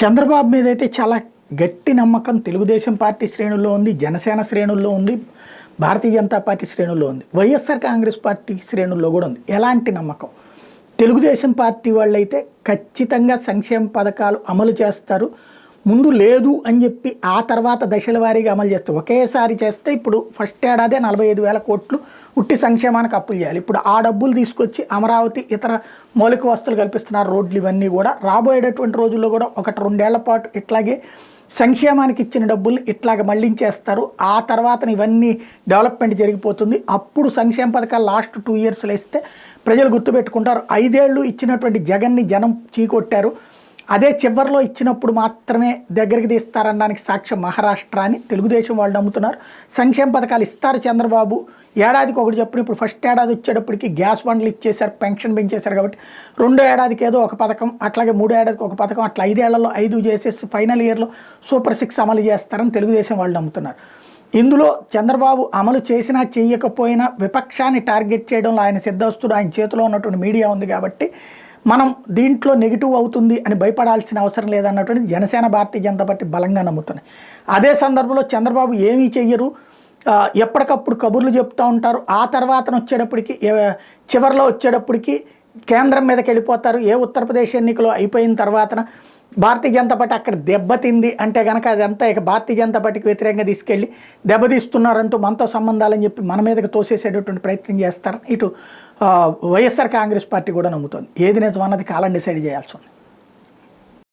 చంద్రబాబు మీద అయితే చాలా గట్టి నమ్మకం తెలుగుదేశం పార్టీ శ్రేణుల్లో ఉంది, జనసేన శ్రేణుల్లో ఉంది, భారతీయ జనతా పార్టీ శ్రేణుల్లో ఉంది, వైఎస్ఆర్ కాంగ్రెస్ పార్టీ శ్రేణుల్లో కూడా ఉంది. ఎలాంటి నమ్మకం? తెలుగుదేశం పార్టీ వాళ్ళైతే ఖచ్చితంగా సంక్షేమ పథకాలు అమలు చేస్తారు, ముందు లేదు అని చెప్పి ఆ తర్వాత దశల వారీగా అమలు చేస్తారు. ఒకేసారి చేస్తే ఇప్పుడు ఫస్ట్ ఏడాదే 45,000 కోట్లు ఉట్టి సంక్షేమానికి అప్పులు చేయాలి. ఇప్పుడు ఆ డబ్బులు తీసుకొచ్చి అమరావతి ఇతర మౌలిక వస్తువులు కల్పిస్తున్నారు, రోడ్లు ఇవన్నీ కూడా రాబోయేటటువంటి రోజుల్లో కూడా 1-2 ఏళ్ల పాటు ఇట్లాగే సంక్షేమానికి ఇచ్చిన డబ్బుల్ని ఇట్లాగ మళ్లించేస్తారు. ఆ తర్వాత ఇవన్నీ డెవలప్మెంట్ జరిగిపోతుంది. అప్పుడు సంక్షేమ పథకాలు లాస్ట్ 2 ఇయర్స్లో ఇస్తే ప్రజలు గుర్తుపెట్టుకుంటారు. 5 ఏళ్ళు ఇచ్చినటువంటి జగన్ని జనం చీకొట్టారు, అదే చివరిలో ఇచ్చినప్పుడు మాత్రమే దగ్గరికి తీస్తారనడానికి సాక్ష్యం మహారాష్ట్ర అని తెలుగుదేశం వాళ్ళు నమ్ముతున్నారు. సంక్షేమ పథకాలు ఇస్తారు చంద్రబాబు, ఏడాదికి ఒకటి చెప్పిన. ఇప్పుడు ఫస్ట్ ఏడాది వచ్చేటప్పటికి గ్యాస్ బండ్లు ఇచ్చేశారు, పెన్షన్ పెంచేశారు. కాబట్టి 2వ ఏడాదికి ఏదో ఒక పథకం, అట్లాగే 3వ ఏడాదికి ఒక పథకం, అట్లా 5 ఏళ్లలో 5 చేసేసి ఫైనల్ ఇయర్లో సూపర్ 6 అమలు చేస్తారని తెలుగుదేశం వాళ్ళు నమ్ముతున్నారు. ఇందులో చంద్రబాబు అమలు చేసినా చేయకపోయినా విపక్షాన్ని టార్గెట్ చేయడంలో ఆయన సిద్ధస్తుడు, ఆయన చేతిలో ఉన్నటువంటి మీడియా ఉంది. కాబట్టి మనం దీంట్లో నెగిటివ్ అవుతుంది అని భయపడాల్సిన అవసరం లేదన్నటువంటి జనసేన, భారతీయ జనతా పార్టీ బలంగా నమ్ముతున్నాయి. అదే సందర్భంలో చంద్రబాబు ఏమీ చెయ్యరు, ఎప్పటికప్పుడు కబుర్లు చెప్తూ ఉంటారు. ఆ తర్వాత వచ్చేటప్పటికి చివరిలో వచ్చేటప్పటికి కేంద్రం మీదకి వెళ్ళిపోతారు. ఏ ఉత్తరప్రదేశ్ ఎన్నికలు అయిపోయిన తర్వాత భారతీయ జనతా పార్టీ అక్కడ దెబ్బతింది అంటే కనుక అదంతా ఇక భారతీయ జనతా పార్టీకి వ్యతిరేకంగా తీసుకెళ్ళి దెబ్బతీస్తున్నారంటూ మనతో సంబంధాలని చెప్పి మన మీదకి తోసేసేటటువంటి ప్రయత్నం చేస్తారు. ఇటు వైఎస్ఆర్ కాంగ్రెస్ పార్టీ కూడా నమ్ముతుంది. ఏది నిజం అన్నది కాలం డిసైడ్ చేయాల్సి ఉంది.